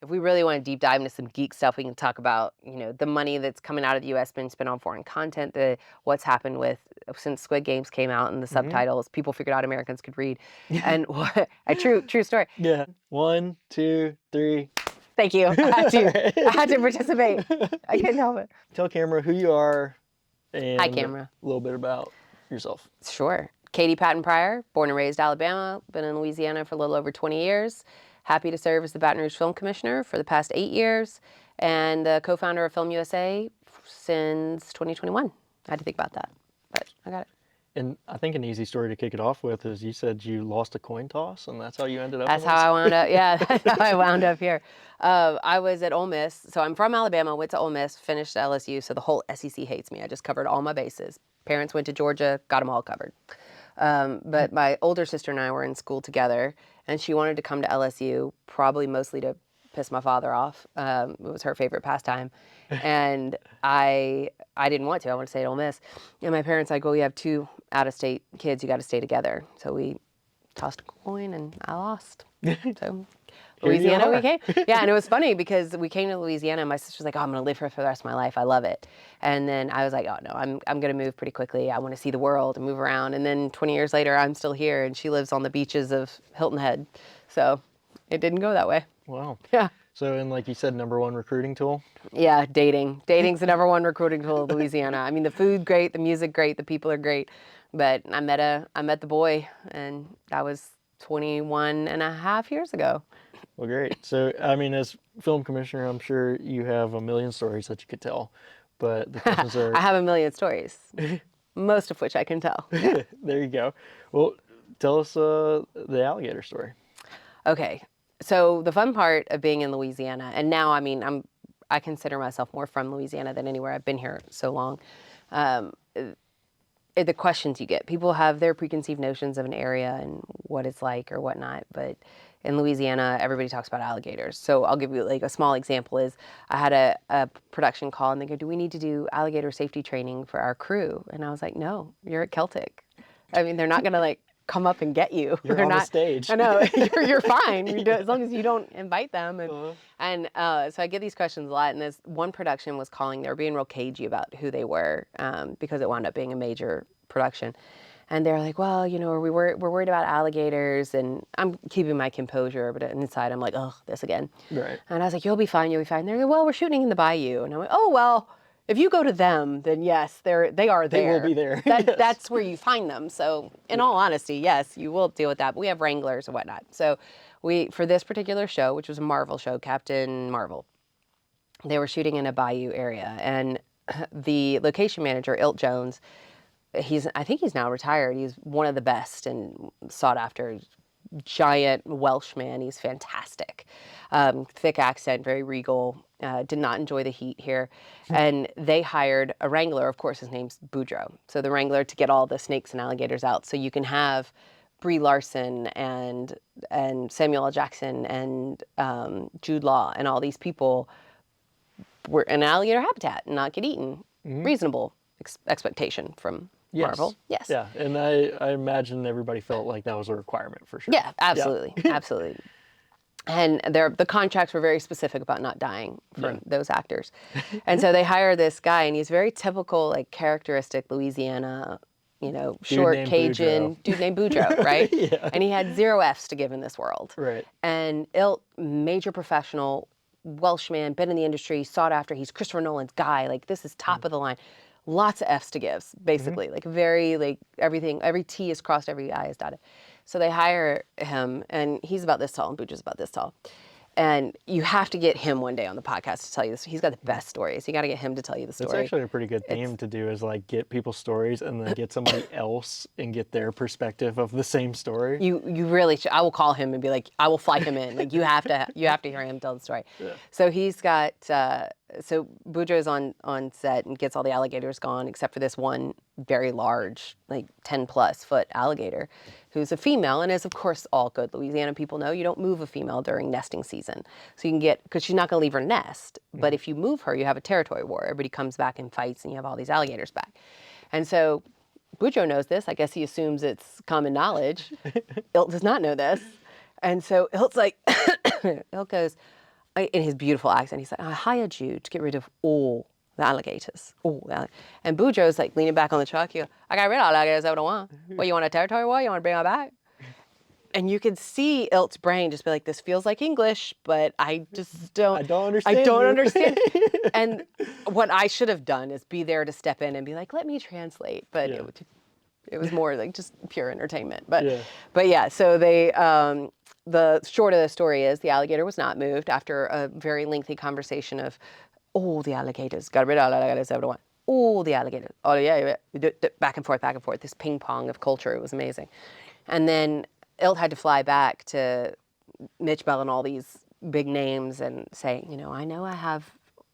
if we really want to deep dive into some geek stuff, we can talk about, the money that's coming out of the U.S. being spent on foreign content, what's happened with since Squid Games came out and the Mm-hmm. subtitles, people figured out Americans could read, and what a true story. Yeah. 1, 2, 3. Thank you. I had to. I had to Right. participate. I couldn't help it. Tell camera who you are Hi, and a camera. little bit about yourself. Sure. Katie Patton Pryor, born and raised Alabama, been in Louisiana for a little over 20 years. Happy to serve as the Baton Rouge Film Commissioner for the past 8 years and the co-founder of Film USA since 2021. I had to think about that, but I got it. And I think an easy story to kick it off with is you said you lost a coin toss, and that's how you ended up. That's in how this? I wound up. Yeah, that's how I wound up here. I was at Ole Miss, so I'm from Alabama. Went to Ole Miss, finished at LSU, so the whole SEC hates me. I just covered all my bases. Parents went to Georgia, got them all covered. But my older sister and I were in school together, and she wanted to come to LSU, probably mostly to piss my father off. It was her favorite pastime, and I didn't want to. I wanted to stay at Ole Miss, and my parents like, well, you have 2 out-of-state kids, you got to stay together. So we tossed a coin, and I lost. So Louisiana we came. Yeah, and it was funny because we came to Louisiana, and my sister's like, oh, I'm going to live here for the rest of my life. I love it. And then I was like, oh, no, I'm going to move pretty quickly. I want to see the world and move around. And then 20 years later, I'm still here, and she lives on the beaches of Hilton Head. So it didn't go that way. Wow. Yeah. So, and like you said, #1 recruiting tool? Yeah, dating. Dating's the #1 recruiting tool of Louisiana. I mean, the food great, the music great, the people are great. But I met the boy, and that was 21 and a half years ago. Well, great. So, I mean, as film commissioner, I'm sure you have a million stories that you could tell, but the questions are... I have a million stories, most of which I can tell. Yeah. There you go. Well, tell us the alligator story. Okay, so the fun part of being in Louisiana, and now, I mean, I consider myself more from Louisiana than anywhere. I've been here so long. The questions you get, people have their preconceived notions of an area and what it's like or whatnot, but in Louisiana, everybody talks about alligators. So I'll give you like a small example is I had a production call, and they go, do we need to do alligator safety training for our crew? And I was like, no, you're at Celtic. I mean, they're not going to like come up and get you. You're They're on not, the stage. I know, you're fine. As long as you don't invite them. And so I get these questions a lot. And this one production was calling, they were being real cagey about who they were because it wound up being a major production. And they're like, well, we're worried about alligators. And I'm keeping my composure, but inside I'm like, oh, this again. Right. And I was like, you'll be fine. They're like, well, we're shooting in the bayou. And I'm like, oh, well, if you go to them, then yes, they are there. They will be there. Yes. That's where you find them. So in all honesty, yes, you will deal with that. But we have wranglers and whatnot. So for this particular show, which was a Marvel show, Captain Marvel, they were shooting in a bayou area. And the location manager, Ilt Jones, I think he's now retired. He's one of the best and sought after, giant Welsh man. He's fantastic. Thick accent, very regal. Did not enjoy the heat here. And they hired a wrangler. Of course, his name's Boudreaux. So the wrangler to get all the snakes and alligators out. So you can have Brie Larson and Samuel L. Jackson and Jude Law and all these people were in alligator habitat and not get eaten. Mm-hmm. Reasonable expectation from Marvel. Yes. Yeah, and I imagine everybody felt like that was a requirement for sure. Yeah, absolutely. Yeah. Absolutely. And the contracts were very specific about not dying from those actors. And so they hire this guy, and he's very typical, like characteristic Louisiana, short Cajun dude named Boudreaux, right? Yeah. And he had 0 F's to give in this world. Right. And major professional, Welshman, been in the industry, sought after. He's Christopher Nolan's guy. Like, this is top of the line. Lots of F's to give, basically. Like, very, like, everything, every T is crossed, every I is dotted. So they hire him, and he's about this tall, and Boudreaux's about this tall. And you have to get him one day on the podcast to tell you this. He's got the best stories. You got to get him to tell you the story. It's actually a pretty good theme to do, is like get people's stories and then get somebody else and get their perspective of the same story. You really should. I will call him and be like, I will fly him in. Like, you have to hear him tell the story. Yeah. So he's got so Boudreaux's on set and gets all the alligators gone except for this one very large, like 10+ foot alligator, who's a female and is of course all good Louisiana people know you don't move a female during nesting season. So you can because she's not going to leave her nest, but if you move her, you have a territory war. Everybody comes back and fights, and you have all these alligators back. And so Boudreaux knows this. I guess he assumes it's common knowledge. Ilt does not know this. And so Ilt's like, Ilt goes, in his beautiful accent, he's like, I hired you to get rid of all the alligators. And Boudreaux's like leaning back on the truck. I got rid of all the alligators over the one. What, you want a territory war? You want to bring them back? And you could see Ilt's brain just be like, this feels like English, but I just don't. I don't understand. I don't understand. And what I should have done is be there to step in and be like, let me translate. But it was more like just pure entertainment. But yeah, so they, the short of the story is the alligator was not moved after a very lengthy conversation of all the alligators, got rid of all the alligators, everyone. All the alligators. Oh yeah, back and forth, this ping pong of culture. It was amazing. And then Ilt had to fly back to Mitch Bell and all these big names and say, I know I have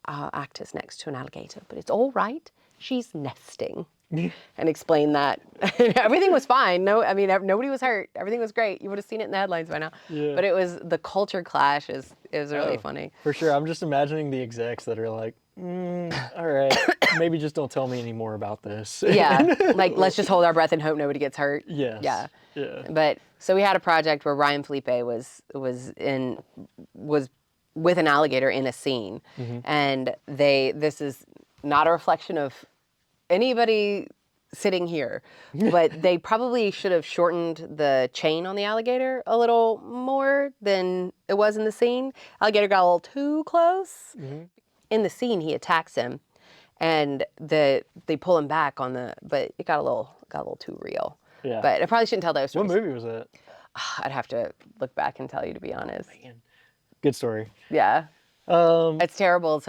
actors next to an alligator, but it's all right. She's nesting. And explain that. Everything was fine. No, I mean, nobody was hurt. Everything was great. You would have seen it in the headlines by now. Yeah. But it was, the culture clash is really funny. For sure. I'm just imagining the execs that are like, all right, maybe just don't tell me any more about this. Yeah, like let's just hold our breath and hope nobody gets hurt. Yes. Yeah. Yeah. But so we had a project where Ryan Felipe was with an alligator in a scene, and this is not a reflection of anybody sitting here, but they probably should have shortened the chain on the alligator a little more than it was in the scene. Alligator got a little too close. In the scene, he attacks him, and they pull him back but it got a little too real. Yeah. But I probably shouldn't tell those stories. What movie was that? I'd have to look back and tell you, to be honest. Man. Good story. Yeah. It's terrible.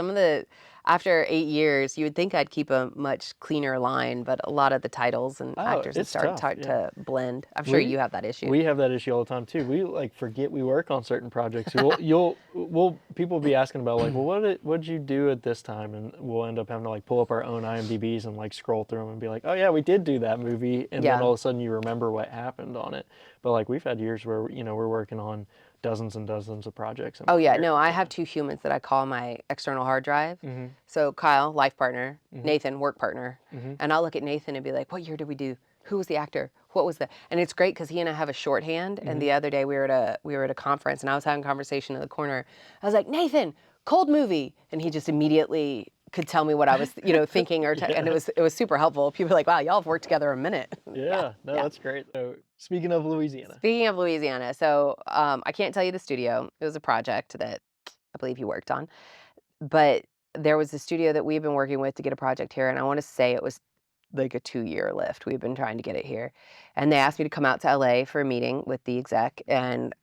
After 8 years, you would think I'd keep a much cleaner line, but a lot of the titles and actors have started to blend. I'm sure you have that issue. We have that issue all the time too. We forget we work on certain projects. People will be asking about like, well, what did you do at this time? And we'll end up having to pull up our own IMDb's and scroll through them and be like, oh yeah, we did do that movie, and then all of a sudden you remember what happened on it. But we've had years where we're working on dozens and dozens of projects. Oh yeah, no, I have 2 humans that I call my external hard drive. So Kyle, life partner, Nathan, work partner. And I'll look at Nathan and be like, what year did we do? Who was the actor? What was the? And it's great because he and I have a shorthand. And the other day we were at a conference and I was having a conversation in the corner. I was like, Nathan, cold movie. And he just immediately could tell me what I was, thinking and it was super helpful. People are like, wow, y'all have worked together a minute. That's great. So speaking of Louisiana. So I can't tell you the studio. It was a project that I believe you worked on, but there was a studio that we've been working with to get a project here, and I want to say it was like a 2-year lift. We've been trying to get it here, and they asked me to come out to LA for a meeting with the exec, and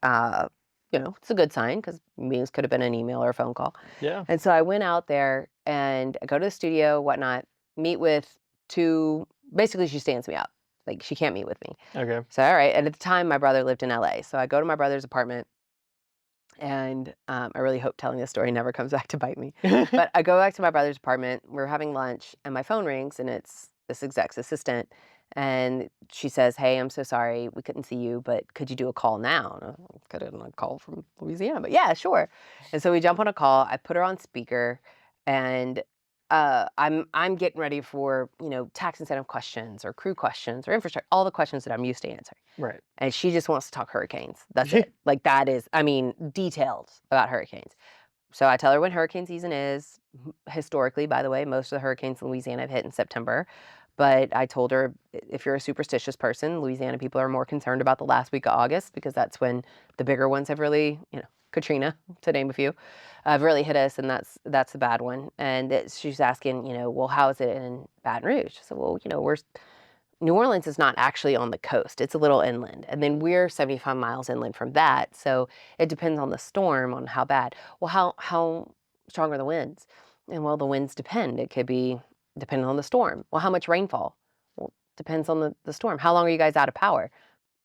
it's a good sign because meetings could have been an email or a phone call. Yeah. And so I went out there and I go to the studio, whatnot, meet with 2. Basically, she stands me up. Like, she can't meet with me. Okay. So, all right. And at the time, my brother lived in LA. So I go to my brother's apartment, and I really hope telling this story never comes back to bite me. But I go back to my brother's apartment. We're having lunch, and my phone rings, and it's this exec's assistant. And she says, hey, I'm so sorry. We couldn't see you, but could you do a call now? And I could have a call from Louisiana, but yeah, sure. And so we jump on a call. I put her on speaker, and I'm getting ready for, tax incentive questions or crew questions or infrastructure, all the questions that I'm used to answering. Right. And she just wants to talk hurricanes. That's it. That is, detailed about hurricanes. So I tell her when hurricane season is. Historically, by the way, most of the hurricanes in Louisiana have hit in September. But I told her, if you're a superstitious person, Louisiana people are more concerned about the last week of August because that's when the bigger ones have really, Katrina, to name a few, have really hit us, and that's the bad one. And she's asking, well, how is it in Baton Rouge? So, well, New Orleans is not actually on the coast. It's a little inland. And then we're 75 miles inland from that. So it depends on the storm, on how bad. Well, how strong are the winds? And well, the winds depend. It could be depending on the storm. Well, how much rainfall? Well, depends on the storm. How long are you guys out of power?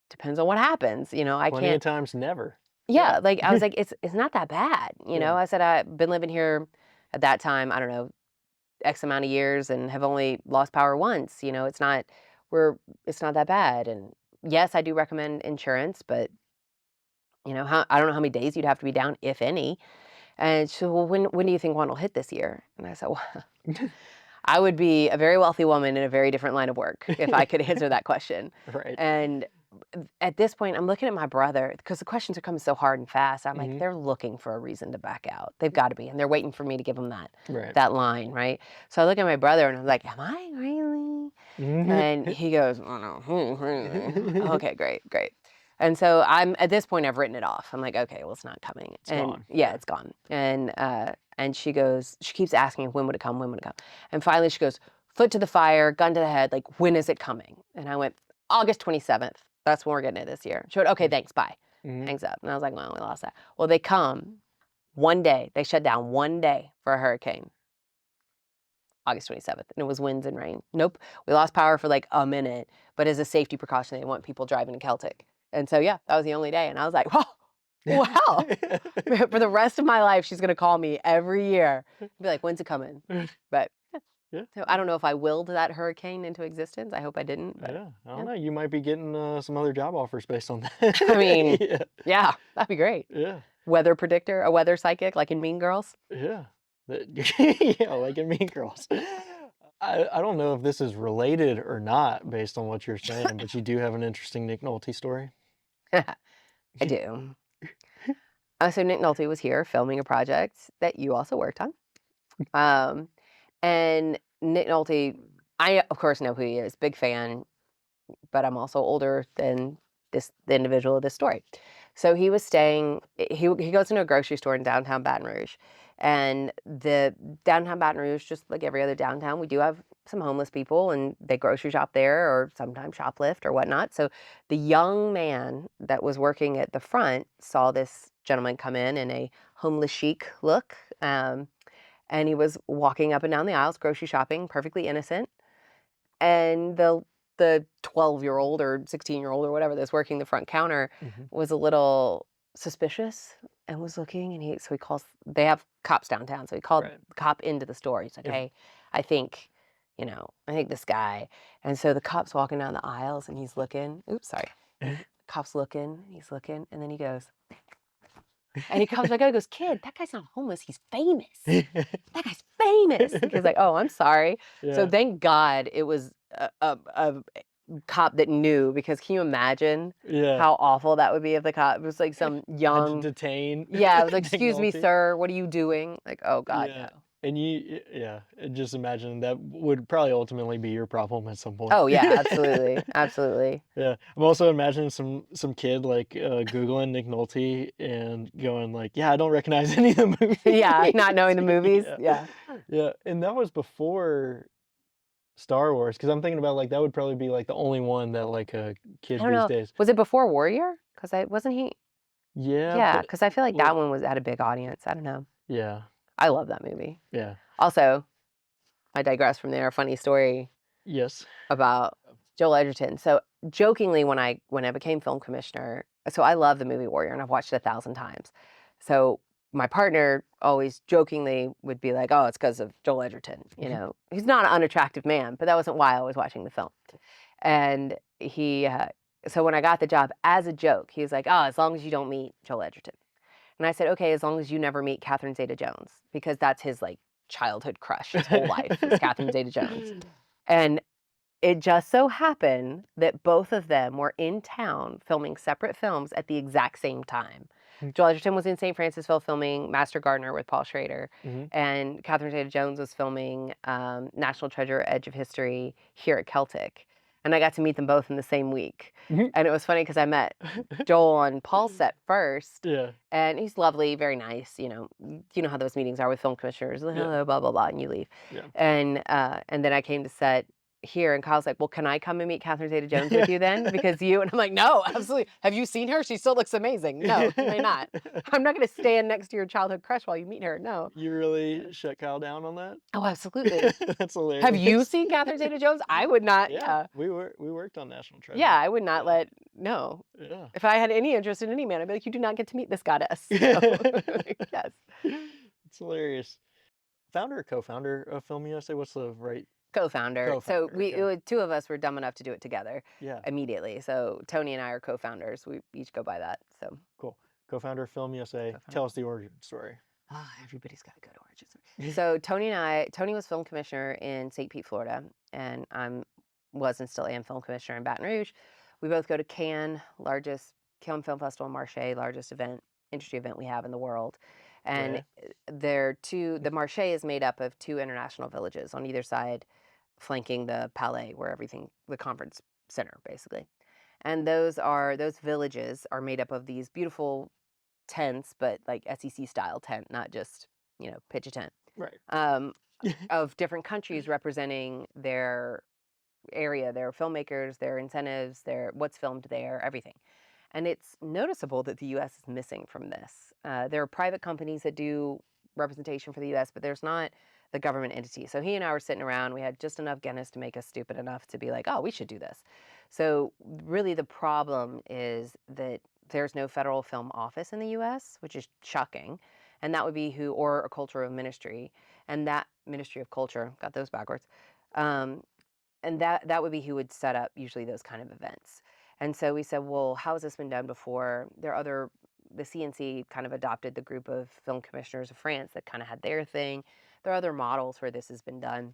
Depends on what happens. I can't. Plenty of times never. Yeah, I was like, it's not that bad. I said I've been living here at that time, I don't know, X amount of years and have only lost power once. It's not that bad. And yes, I do recommend insurance, but I don't know how many days you'd have to be down, if any. And she said, well, when do you think one will hit this year? And I said, well, I would be a very wealthy woman in a very different line of work if I could answer that question. Right. And at this point, I'm looking at my brother because the questions are coming so hard and fast. I'm like, Mhm. they're looking for a reason to back out. They've got to be, and they're waiting for me to give them Right. that line, right? So I look at my brother and I'm like, am I really? Mhm. And he goes, oh no. Okay, great, great. And so I'm at this point, I've written it off. I'm like, okay, well, it's not coming. It's And gone. yeah, Yeah. it's gone. And she goes, she keeps asking, when would it come? When would it come? And finally she goes, foot to the fire, gun to the head, like, when is it coming? And I went, August 27th. That's when we're getting it this year. She went, okay, thanks, bye. Mhm. Hangs up. And I was like, well, we lost that. Well, they come one day. They shut down one day for a hurricane, August 27th. And it was winds and rain. Nope. We lost power for like a minute, but as a safety precaution, they want people driving to Celtic. And so, yeah, that was the only day. And I was like, oh, wow. For the rest of my life, she's going to call me every year and be like, when's it coming? But Yeah. so I don't know if I willed that hurricane into existence. I hope I didn't, but Yeah. I don't yeah. know. You might be getting some other job offers based on I that. mean, Yeah. yeah, that'd be great. Yeah. Weather predictor, a weather psychic like in Mean Girls. Yeah. Yeah, like in Mean Girls. I don't know if this is related or not based on what you're saying, but you do have an interesting Nick Nolte story. I do. So Nick Nolte was here filming a project that you also worked on. Um, and Nick Nolte, I of course know who he is, big fan, but I'm also older than the individual of this story. So he was staying. He goes into a grocery store in downtown Baton Rouge, and the downtown Baton Rouge, just like every other downtown, we do have some homeless people, and they grocery shop there, or sometimes shoplift or whatnot. So the young man that was working at the front saw this gentleman come in a homeless chic look, and he was walking up and down the aisles, grocery shopping, perfectly innocent. And the 12-year-old or 16-year-old or whatever that's working the front counter Mhm. was a little suspicious and was looking, and he calls, they have cops downtown, so he called Right. the cop into the store. He's like, If hey, I think, I think this guy. And so the cop's walking down the aisles and he's looking. Oops, sorry. Cop's looking, he's looking, and then he goes, and he comes back out and goes, kid, that guy's not homeless, he's famous. That guy's famous. He's like, oh, I'm sorry. So Yeah. thank God it was a cop that knew, because can you imagine Yeah. how awful that would be if the cop was like some Had to young, detain yeah, it was like, Nick excuse me, Nolte. sir, what are you doing? Like, oh God, Yeah. no. And yeah, and just imagine that would probably ultimately be your problem at some point. Oh yeah, absolutely. Absolutely. Yeah. I'm also imagining some kid like Googling Nick Nolte and going like, yeah, I don't recognize any of the Yeah, movies. not knowing the movies. Yeah. Yeah. Yeah. And that was before Star Wars, because I'm thinking about like that would probably be like the only one that like a I kid don't these know. days. Was it before Warrior? Because I wasn't he. Yeah, Yeah, but because I feel like well, that one was had a big audience. I don't know. yeah, I love that movie. yeah, Also, I digress from there. Funny story yes. about Joel Edgerton. So jokingly, when I became film commissioner, so I love the movie Warrior and I've watched it 1,000 times. So my partner always jokingly would be like, "Oh, it's because of Joel Edgerton." Mhm. He's not an unattractive man, but that wasn't why I was watching the film. And so when I got the job, as a joke, he was like, "Oh, as long as you don't meet Joel Edgerton." And I said, "Okay, as long as you never meet Catherine Zeta-Jones, because that's his like childhood crush, his whole life is Catherine Zeta-Jones." And it just so happened that both of them were in town filming separate films at the exact same time. Joel Edgerton was in St. Francisville filming Master Gardener with Paul Schrader, Mhm. and Catherine Zeta-Jones was filming National Treasure: Edge of History here at Celtic. And I got to meet them both in the same week. Mhm. And it was funny because I met Joel on Paul's set first, Yeah, and he's lovely, very nice. You know how those meetings are with film commissioners, yeah, hello, blah blah blah, and you leave. yeah. And then I came to set here, and Kyle's like, "Well, can I come and meet Catherine Zeta-Jones with you then? Because you," and I'm like, "No, absolutely. Have you seen her? She still looks amazing. No, you may not. I'm not going to stand next to your childhood crush while you meet her. No." You really shut Kyle down on that? Oh, absolutely. That's Have you hilarious. seen Catherine Zeta-Jones? I would not. Yeah, Yeah, we worked on National yeah, Treasure. I would not Yeah, let. No. yeah. If I had any interest in any man, I'd be like, "You do not get to meet this goddess." No. Yes. It's hilarious. Founder or co-founder of Film USA? What's the right Co-founder. So co-founder? Okay. two of us were dumb enough to do it together Yeah, immediately. So Tony and I are co-founders. We each go by that. So cool. Co-founder of Film USA. co-founder. Tell us the origin story. Everybody's got a good origin story. So Tony was film commissioner in St. Pete, Florida, and was and still am film commissioner in Baton Rouge. We both go to Cannes, largest Cannes Film Festival, Marché, largest industry event we have in the world. And Okay. the Marché is made up of two international villages on either side, flanking the Palais, where the conference center, basically. And those villages are made up of these beautiful tents, but like SEC style tent, not just, pitch a tent, Right. um, of different countries representing their area, their filmmakers, their incentives, their what's filmed there, everything. And it's noticeable that the US is missing from this. There are private companies that do representation for the US, but there's not the government entity. So he and I were sitting around. We had just enough Guinness to make us stupid enough to be like, oh, we should do this. So, really, the problem is that there's no federal film office in the US, which is shocking. And that would be or a cultural ministry. And that Ministry of Culture, got those backwards. Um, and that would be who would set up usually those kind of events. And so we said, well, how has this been done before? The CNC kind of adopted the group of film commissioners of France that kind of had their thing. There are other models where this has been done.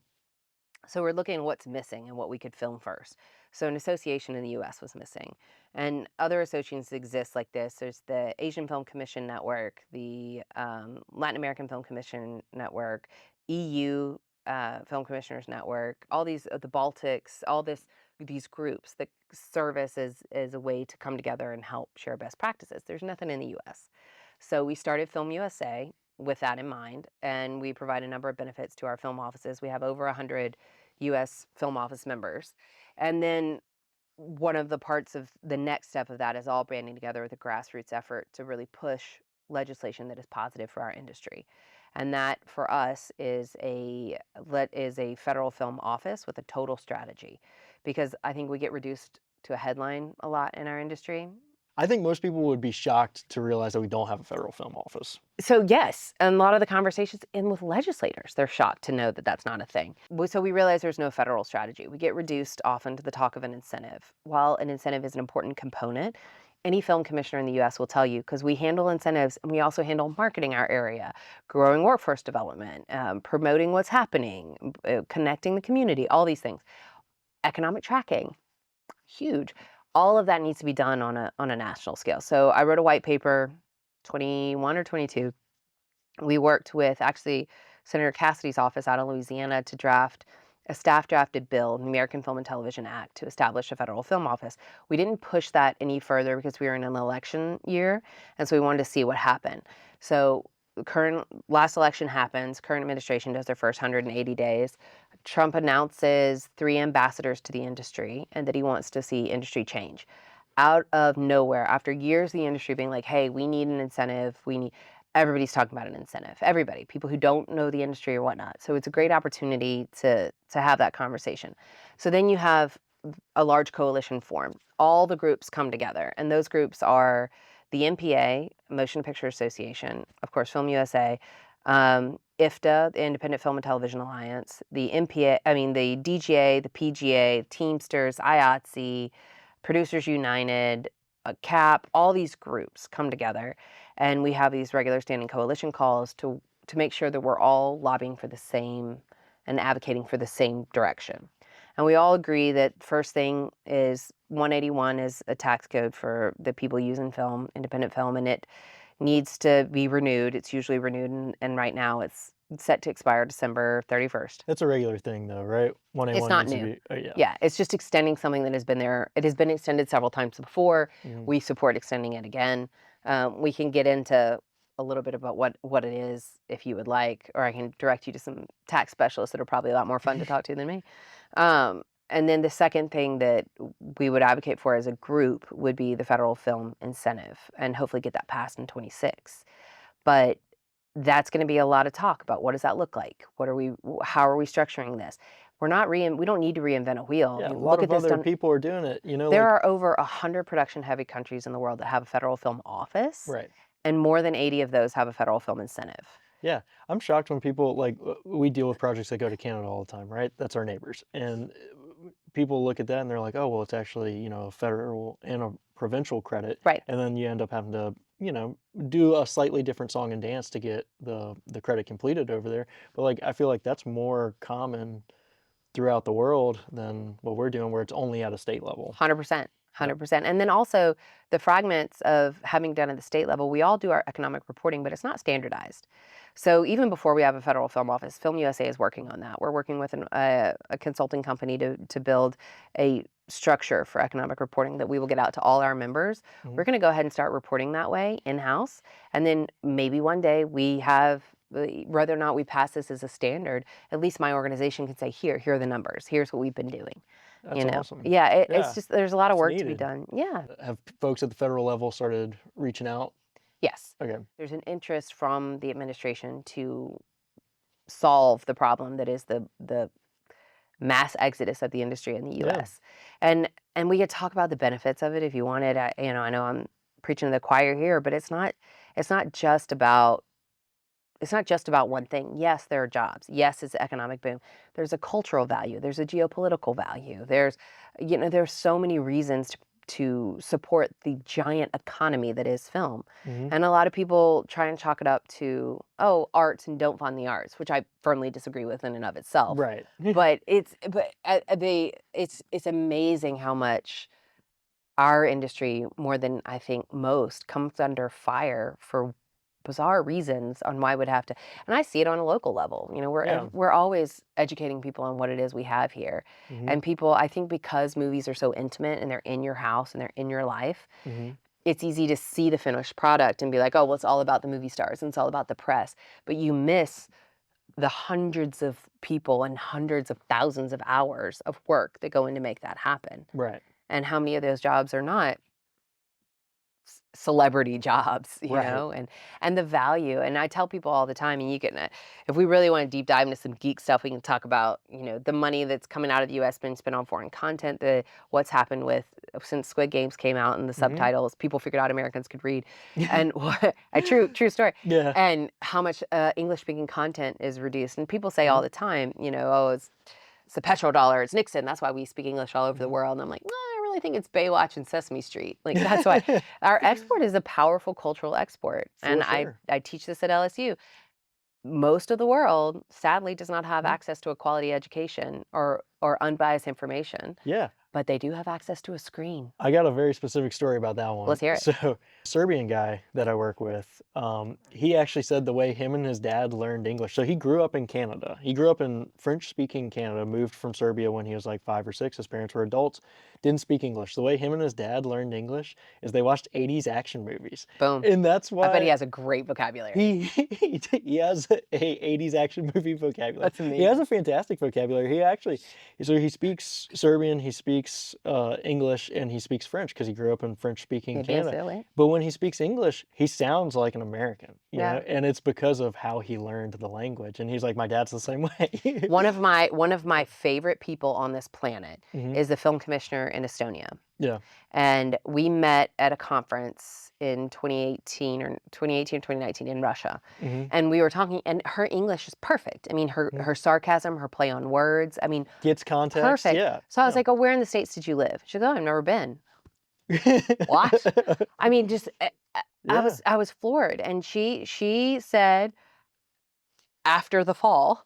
So we're looking at what's missing and what we could film first. So an association in the US was missing. And other associations exist like this. There's the Asian Film Commission Network, the Latin American Film Commission Network, EU Film Commissioners Network, all the Baltics, these groups that service as a way to come together and help share best practices. There's nothing in the US. So we started Film USA with that in mind, and we provide a number of benefits to our film offices. We have over 100 US film office members. And then one of the parts of the next step of that is all banding together with a grassroots effort to really push legislation that is positive for our industry. And that for us is a federal film office with a total strategy, because I think we get reduced to a headline a lot in our industry. I think most people would be shocked to realize that we don't have a federal film office. So yes, and a lot of the conversations in with legislators, they're shocked to know that that's not a thing. So we realize there's no federal strategy. We get reduced often to the talk of an incentive. While an incentive is an important component, any film commissioner in the US will tell you, because we handle incentives and we also handle marketing our area, growing workforce development, promoting what's happening, connecting the community, all these things. Economic tracking, huge. All of that needs to be done on a national scale. So I wrote a white paper, 21 or 22. We worked with actually Senator Cassidy's office out of Louisiana to draft a staff drafted bill, the American Film and Television Act, to establish a federal film office. We didn't push that any further because we were in an election year, and so we wanted to see what happened. So the last election happens, current administration does their first 180 days. Trump announces 3 ambassadors to the industry and that he wants to see industry change. Out of nowhere, after years of the industry being like, hey, we need an incentive, everybody's talking about an incentive. Everybody, people who don't know the industry or whatnot. So it's a great opportunity to have that conversation. So then you have a large coalition form. All the groups come together, and those groups are the MPA, Motion Picture Association, of course, Film USA, IFTA, the Independent Film and Television Alliance, the the DGA, the PGA, Teamsters, IATSE, Producers United, CAP, all these groups come together, and we have these regular standing coalition calls to make sure that we're all lobbying for the same and advocating for the same direction. And we all agree that first thing is 181 is a tax code for the people using film, independent film, and it needs to be renewed. It's usually renewed, and right now it's set to expire December 31st. That's a regular thing, though, right? It's 1A1 not needs to new. be. Oh, yeah. Yeah, it's just extending something that has been there. It has been extended several times before. Mhm. We support extending it again. We can get into a little bit about what it is if you would like, or I can direct you to some tax specialists that are probably a lot more fun to talk to than me. And then the second thing that we would advocate for as a group would be the federal film incentive, and hopefully get that passed in 26. But that's going to be a lot of talk about what does that look like? How are we structuring this? We don't need to reinvent a wheel. I Yeah, a mean, lot look at of this other done. people are doing it, There like, are over 100 production heavy countries in the world that have a federal film office, right. and more than 80 of those have a federal film incentive. Yeah, I'm shocked when people like we deal with projects that go to Canada all the time, right? That's our neighbors, and people look at that and they're like, oh, well, it's actually a federal and a provincial credit, Right. and then you end up having to do a slightly different song and dance to get the credit completed over there. But like I feel like that's more common throughout the world than what we're doing, where it's only at a state level. 100%. 100%. And then also the fragments of having done at the state level, we all do our economic reporting, but it's not standardized. So even before we have a federal film office, Film USA is working on that. We're working with a consulting company to build a structure for economic reporting that we will get out to all our members. We're going to go ahead and start reporting that way in-house. And then maybe one day we have, whether or not we pass this as a standard, at least my organization can say, here are the numbers. Here's what we've been doing. That's awesome. Yeah, it's Yeah, just, there's a lot of it's work to be needed. done. Yeah. Have folks at the federal level started reaching out? Yes. Okay. There's an interest from the administration to solve the problem that is the mass exodus of the industry in the Yeah. U.S. And we could talk about the benefits of it if you wanted. I know I'm preaching to the choir here, but it's not just about one thing. Yes, there are jobs. Yes, it's an economic boom. There's a cultural value. There's a geopolitical value. There's so many reasons to support the giant economy that is film. And a lot of people try and chalk it up to, oh, arts and don't fund the arts, which I firmly disagree with in and of itself. Right. But it's amazing how much our industry, more than I think most, comes under fire for bizarre reasons on why we'd have to. And I see it on a local level. Yeah. We're always educating people on what it is we have here. And people, I think, because movies are so intimate and they're in your house and they're in your life, it's easy to see the finished product and be like, oh, well, it's all about the movie stars and it's all about the press. But you miss the hundreds of people and hundreds of thousands of hours of work that go in to make that happen. Right. And how many of those jobs are not celebrity jobs, Right. and the value. And I tell people all the time, and you can, if we really want to deep dive into some geek stuff, we can talk about, the money that's coming out of the U.S. being spent on foreign content, what's happened since Squid Games came out and the subtitles, people figured out Americans could read, and a true story. Yeah. And how much English speaking content is reduced. And people say all the time, oh, it's the petrodollar, it's Nixon. That's why we speak English all over the world. And I'm like, I really think it's Baywatch and Sesame Street. Like, that's why our export is a powerful cultural export. And sure. I teach this at LSU. Most of the world, sadly, does not have access to a quality education or unbiased information. Yeah. But they do have access to a screen. I got a very specific story about that one. Let's hear it. So, Serbian guy that I work with, he actually said the way him and his dad learned English. So he grew up in Canada. He grew up in French-speaking Canada, moved from Serbia when he was like 5 or 6. His parents were adults, didn't speak English. The way him and his dad learned English is they watched 80s action movies. Boom. And that's why I bet he has a great vocabulary. he has a 80s action movie vocabulary. That's amazing. He has a fantastic vocabulary. He speaks Serbian, he speaks English, and he speaks French because he grew up in French-speaking Canada. But when he speaks English, he sounds like an American, you know? And it's because of how he learned the language. And he's like, my dad's the same way. One of my favorite people on this planet is the film commissioner in Estonia. Yeah. And we met at a conference in 2018 or 2019 in Russia. And we were talking, and her English is perfect. I mean, her sarcasm, her play on words, I mean, gets context. Perfect. Yeah. So I was like, oh, where in the States did you live? She goes, oh, I've never been. What? I mean, just I was floored. And she said, after the fall,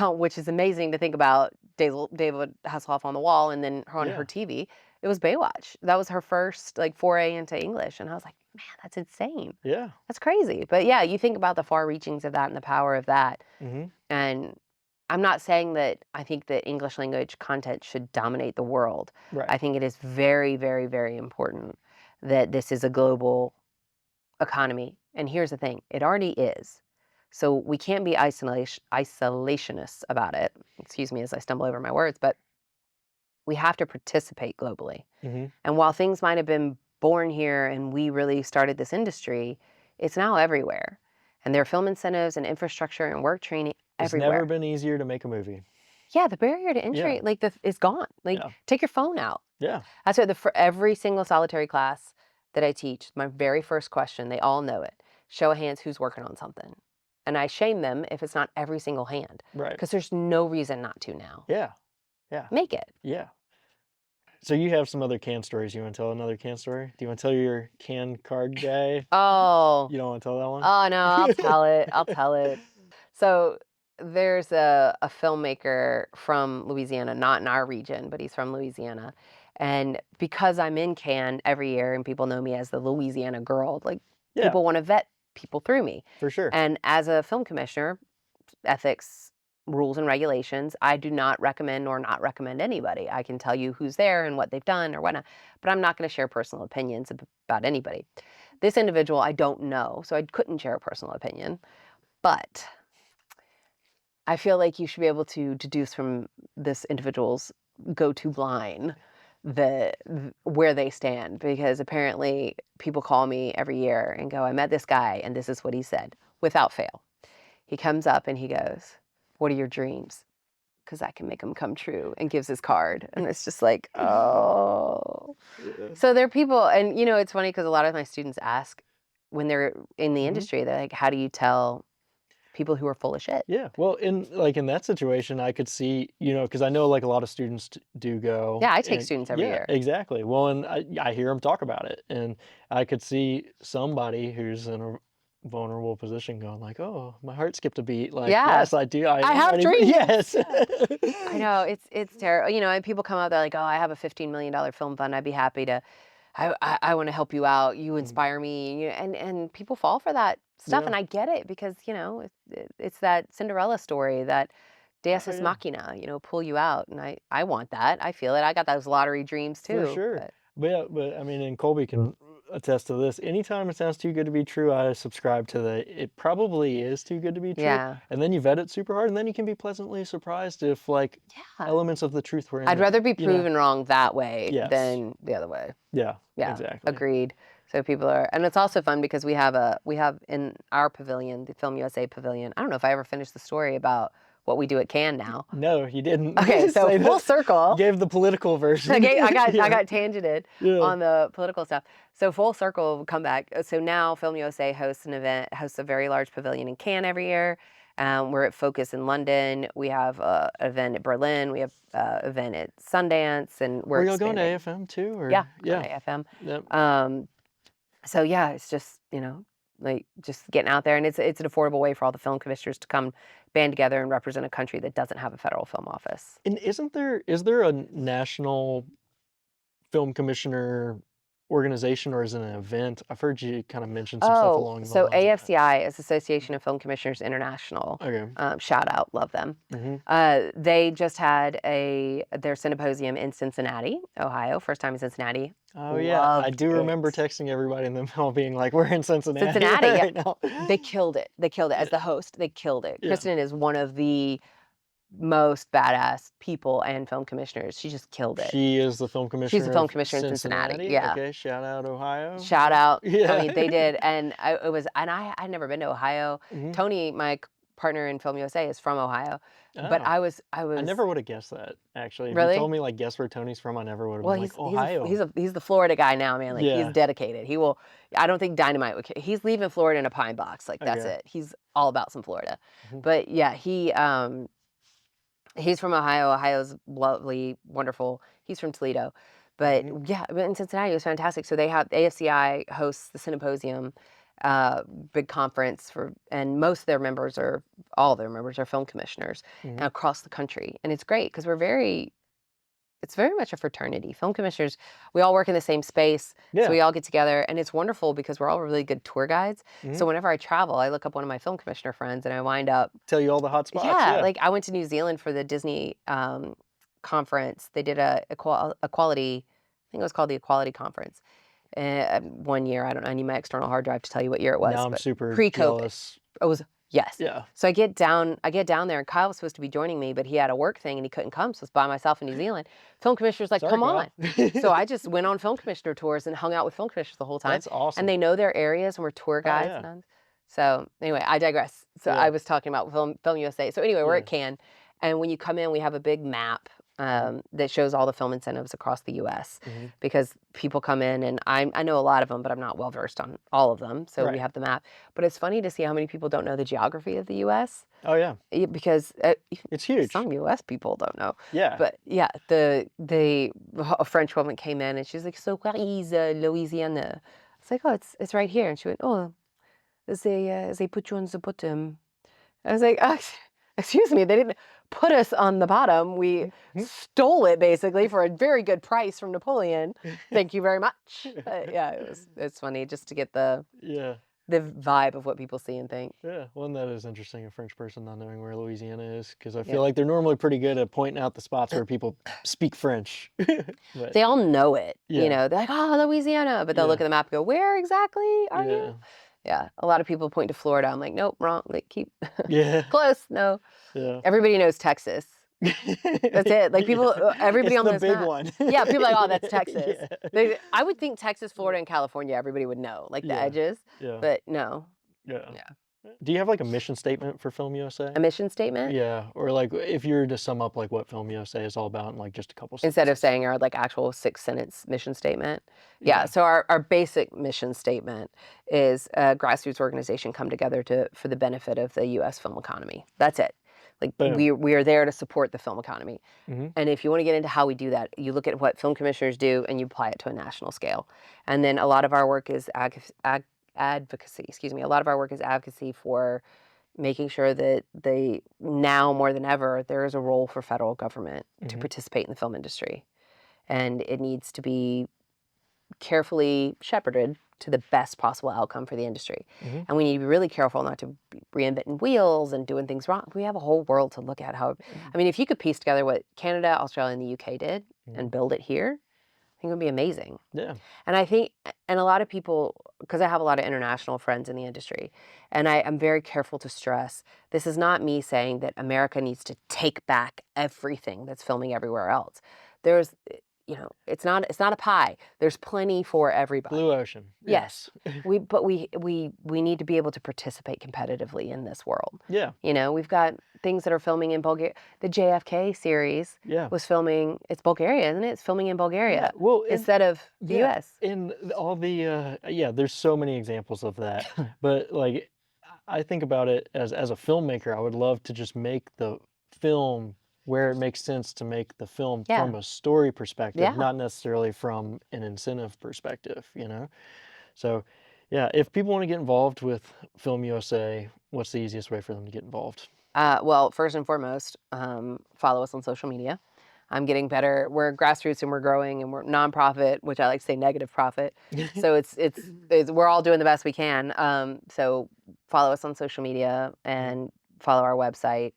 which is amazing to think about, David Hasselhoff on the wall and then her on her TV, it was Baywatch. That was her first foray into English. And I was like, man, that's insane. Yeah. That's crazy. But yeah, you think about the far reachings of that and the power of that. And I'm not saying that I think that English language content should dominate the world. Right. I think it is very, very, very important that this is a global economy. And here's the thing, it already is. So we can't be isolationists about it. Excuse me as I stumble over my words, but we have to participate globally. And while things might have been born here and we really started this industry, it's now everywhere. And there are film incentives and infrastructure and work training everywhere. It's never been easier to make a movie. Yeah, the barrier to entry, is gone. Take your phone out. Yeah. That's what for every single solitary class that I teach, my very first question, they all know it. Show of hands, who's working on something? And I shame them if it's not every single hand. Right. Because there's no reason not to now. Yeah. Yeah. Make it. Yeah. So you have some other can stories. You want to tell another can story? Do you want to tell your can card guy? Oh. You don't want to tell that one? Oh, no, I'll tell it. I'll tell it. So there's a filmmaker from Louisiana, not in our region, but he's from Louisiana. And because I'm in Cannes every year and people know me as the Louisiana girl, like Yeah, people want to vet people through me. for sure. And as a film commissioner, ethics rules and regulations, I do not recommend nor not recommend anybody. I can tell you who's there and what they've done or whatnot, but I'm not going to share personal opinions about anybody. This individual I don't know, so I couldn't share a personal opinion, but I feel like you should be able to deduce from this individual's go-to line where they stand, because apparently people call me every year and go, I met this guy and this is what he said, without fail. He comes up and he goes, what are your dreams? Because I can make them come true, and gives his card. And it's just like, oh. Yeah. So there are people, and it's funny because a lot of my students ask when they're in the hmm industry, they're like, how do you tell people who are full of shit? Yeah. Well, in that situation, I could see, because I know like a lot of students do go, Yeah, I take and students every yeah, year. exactly. Well, and I hear them talk about it, and I could see somebody who's in a vulnerable position going like, "Oh, my heart skipped a beat." Like, Yeah, yes, I do. I I am have ready. dreams. Yes. Yeah. I know it's terrible. And people come out, they're like, "Oh, I have a $15 million film fund. I'd be happy to. I want to help you out. You Mm, inspire me." And people fall for that stuff, Yeah. and I get it because it's that Cinderella story, that Deus Oh Ex yeah. Machina. Pull you out, and I want that. I feel it. I got those lottery dreams For too. sure. But But yeah, but I mean, and Colby can attest to this. Anytime it sounds too good to be true, I subscribe to it probably is too good to be true. yeah, And then you vet it super hard, and then you can be pleasantly surprised if like yeah. elements of the truth were in I'd it. rather be proven wrong that way Yes. than the other way. Yeah, Yeah, exactly. agreed. So people are, and it's also fun because we have in our pavilion, the Film USA pavilion. I don't know if I ever finished the story about what we do at Cannes now. No, you didn't Okay, so say full that. You circle. gave the political version. I Yeah. got tangented Yeah. on the political stuff. So full circle, come back. So now Film USA hosts a very large pavilion in Cannes every year. We're at Focus in London. We have an event at Berlin. We have an event at Sundance, and we're Were y'all going to expanding. AFM too, Yeah, or going yeah? to AFM. Yep. So yeah, it's just, like just getting out there, and it's an affordable way for all the film commissioners to come band together and represent a country that doesn't have a federal film office. And is there a national film commissioner organization, or is it an event? I've heard you kind of mention some stuff Oh, along the so lines of that. AFCI is Association of Film Commissioners International. Okay. Shout out, love them. hmm They just had their symposium in Cincinnati, Ohio. First time in Cincinnati. Oh yeah, I Loved do remember it. texting everybody and them all being like, "We're in Cincinnati Cincinnati, yeah. right now." They killed it. They killed it. As Yeah, the host, they killed it. yeah. Kristen is one of the most badass people and film commissioners. She just killed it. She is the film She's the commissioner film of commissioner in Cincinnati. Cincinnati. Yeah. Okay, shout out Ohio. Shout out. I Yeah. mean, they did, and I'd never been to Ohio. hmm Tony, my partner in Film USA, is from Ohio, but Oh, I I was never would have guessed that. Actually, if you really. told me like guess where Tony's from, I never would have Well, been like Ohio. he's the Florida guy now, man. Like he's Yeah. dedicated. He will. I don't think Dynamite would. He's leaving Florida in a pine box. Like that's Okay. it. He's all about some Florida. hmm But yeah, he's from Ohio. Ohio's lovely, wonderful. He's from Toledo. But hmm yeah, but in Cincinnati, it was fantastic. So they have AFCI hosts the symposium, uh, big conference and most of their members all their members are film commissioners hmm across the country. And it's great because it's very much a fraternity. Film commissioners, we all work in the same space. So Yeah. we all get together, and it's wonderful because we're all really good tour guides. hmm So whenever I travel, I look up one of my film commissioner friends and I wind up, Tell you all the hot spots. yeah, Yeah. like I went to New Zealand for the Disney conference. They did a equality, I think it was called the Equality Conference. One year, I don't know, I need my external hard drive to tell you what year it was, Now I'm but super pre-COVID. jealous. It was, yes. Yeah. So I get down there, and Kyle was supposed to be joining me, but he had a work thing and he couldn't come, so I was by myself in New Zealand. Film commissioner's like, Sorry, come on. Kyle. So I just went on film commissioner tours and hung out with film commissioners the whole time. That's awesome. And they know their areas, and we're tour Oh guides. yeah. So anyway, I digress. So Yeah. I was talking about Film USA. So anyway, we're Yeah. at Cannes, and when you come in, we have a big map Mhm. that shows all the film incentives across the U.S. Mhm. because people come in, and I know a lot of them, but I'm not well versed on all of them. So we Right. have the map. But it's funny to see how many people don't know the geography of the U.S. Oh yeah. Because It's huge. some U.S. people don't know. Yeah. But yeah, a French woman came in and she's like, "So where is Louisiana?" It's like, "Oh, it's right here." And she went, "Oh, they put you on the bottom." I was like, "Oh, excuse me, they didn't put us on the bottom. We stole it basically for a very good price from Napoleon. Thank you very much. Yeah, it's funny just to get Yeah. the vibe of what people see and think. Yeah, one that is interesting, a French person not knowing where Louisiana is, because I Yeah. feel like they're normally pretty good at pointing out the spots where people speak French. But They all know it, you yeah, know. They're like, "Oh, Louisiana," but they'll look yeah, at the map and go, "Where exactly are yeah, you?" Yeah, a lot of people point to Florida. I'm like, "Nope, wrong. Like, keep yeah, close." No, yeah. everybody knows Texas. That's it. Like people, Yeah, everybody it's on the this big map. one. Yeah, people are like, "Oh, that's Texas." Yeah, I would think Texas, Florida, and California, everybody would know, like the yeah, edges, yeah, but no. yeah. Yeah. Do you have like a mission statement for Film USA? A mission statement Yeah, or like if you were to sum up like what Film USA is all about in like just a couple instead of sentences. saying our like actual 6 sentence mission statement. Yeah. Yeah. So our basic mission statement is a grassroots organization come together for the benefit of the U.S. film economy. That's it. Like Boom. we are there to support the film economy. Hmm. And if you want to get into how we do that, you look at what film commissioners do and you apply it to a national scale. And then a lot of our work is advocacy. Excuse me. A lot of our work is advocacy for making sure that they now more than ever there is a role for federal government to Hmm. participate in the film industry, and it needs to be carefully shepherded to the best possible outcome for the industry. Hmm. And we need to be really careful not to be reinventing wheels and doing things wrong. We have a whole world to look at. How, I mean, if you could piece together what Canada, Australia, and the UK did Hmm. and build it here, I think it would be amazing. Yeah. And I think, and a lot of people, because I have a lot of international friends in the industry, and I'm very careful to stress this is not me saying that America needs to take back everything that's filming everywhere else. There's, it's not a pie. There's plenty for Blue everybody. ocean. Yes, Yes. we need to be able to participate competitively in this world. Yeah. You know, we've got things that are filming in Bulgaria. The JFK series Yeah. was filming. It's Bulgaria, isn't it? It's filming in Yeah. Bulgaria Well, and instead of the yeah, U.S. and all the yeah, there's so many examples of that. But like I think about it as a filmmaker, I would love to just make the film where it makes sense to make the film Yeah, from a story perspective, yeah. not necessarily from an incentive perspective, you know? So, yeah, if people want to get involved with Film USA, what's the easiest way for them to get involved? Well, first and foremost, follow us on social media. I'm getting better. We're grassroots and we're growing and we're nonprofit, which I like to say negative profit. So it's we're all doing the best we can. So follow us on social media Mhm, and follow our website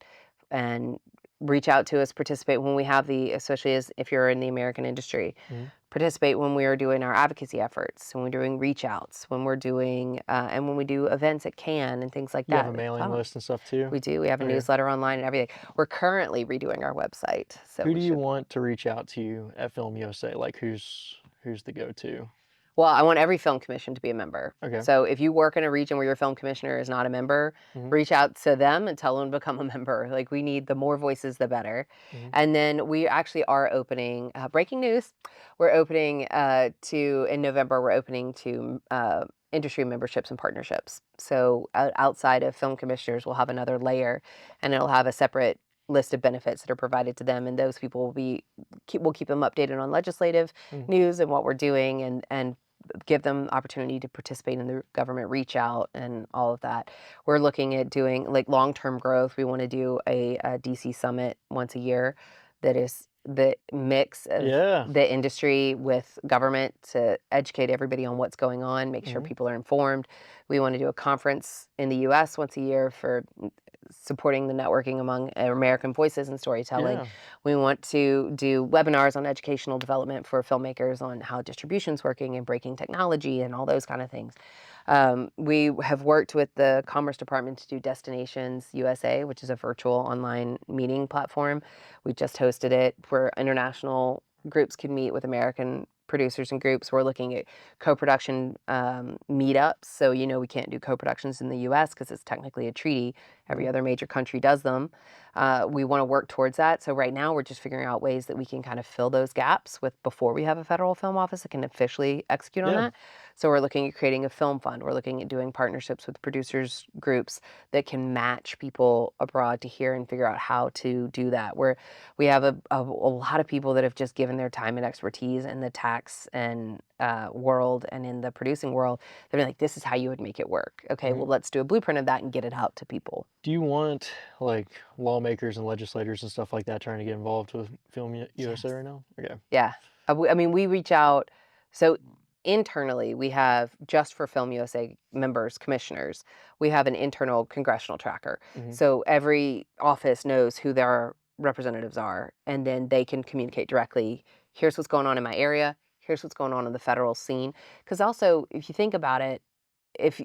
and reach out to us, participate when we have especially as if you're in the American industry, mhm. participate when we are doing our advocacy efforts, when we're doing reach outs, when we're doing, and when we do events at Cannes and things like You have a that. mailing Follow. list and stuff too? We do. We have a Okay. newsletter online and everything. We're currently redoing our website, so Who we do you should. want to reach out to you at Film USA? Like who's the go-to? Well, I want every film commission to be a member. Okay. So if you work in a region where your film commissioner is not a member, Mhm, reach out to them and tell them to become a member. Like we need the more voices, the better. mhm. And then we actually are opening. Breaking news: we're opening to in November. We're opening to industry memberships and partnerships. So outside of film commissioners, we'll have another layer, and it'll have a separate list of benefits that are provided to them, and those people will we'll keep them updated on legislative Mhm. news and what we're doing, and give them opportunity to participate in the government reach out and all of that. We're looking at doing like long-term growth. We want to do a DC summit once a year that is the mix of Yeah. the industry with government to educate everybody on what's going on, make sure Mhm. people are informed. We want to do a conference in the US once a year for supporting the networking among American voices and storytelling. Yeah. We want to do webinars on educational development for filmmakers on how distribution's working and breaking technology and all those kind of things. We have worked with the Commerce Department to do Destinations USA, which is a virtual online meeting platform. We just hosted it where international groups can meet with American producers and groups. We're looking at co-production meetups. So, we can't do co-productions in the US because it's technically a treaty. Every Mhm. other major country does them. We want to work towards that. So right now we're just figuring out ways that we can kind of fill those gaps with before we have a federal film office that can officially execute on Yeah. that. So we're looking at creating a film fund. We're looking at doing partnerships with producers groups that can match people abroad to here and figure out how to do that. We have a lot of people that have just given their time and expertise in the tax and world and in the producing world. They're like, this is how you would make it work. Okay, Mhm. well, let's do a blueprint of that and get it out to people. Do you want like lawmakers and legislators and stuff like that trying to get involved with USA Yes. right now? Okay. Yeah. I mean, we reach out. So internally, we have just for Film USA members, commissioners, we have an internal congressional tracker. Hmm. So every office knows who their representatives are, and then they can communicate directly. Here's what's going on in my area. Here's what's going on in the federal scene. Because also, if you think about it, if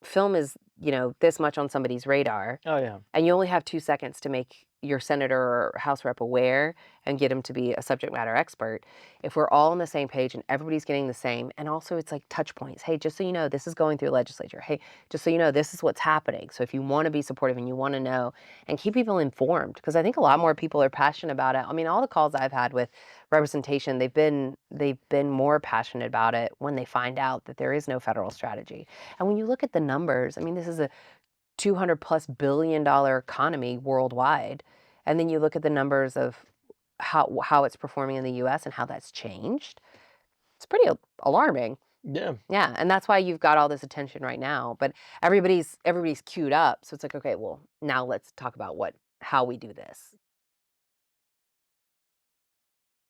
film is this much on somebody's radar, Oh yeah. and you only have 2 seconds to make your senator or House rep aware and get him to be a subject matter expert. If we're all on the same page and everybody's getting the same, and also it's like touch points. Hey, just so you know, this is going through legislature. Hey, just so you know, this is what's happening. So if you want to be supportive and you want to know and keep people informed, because I think a lot more people are passionate about it. I mean, all the calls I've had with representation, they've been more passionate about it when they find out that there is no federal strategy. And when you look at the numbers, I mean, this is a 200 plus billion-dollar economy worldwide. And then you look at the numbers of how it's performing in the US and how that's changed. It's pretty alarming. Yeah. Yeah, and that's why you've got all this attention right now, but everybody's queued up. So it's like, okay, well, now let's talk about how we do this.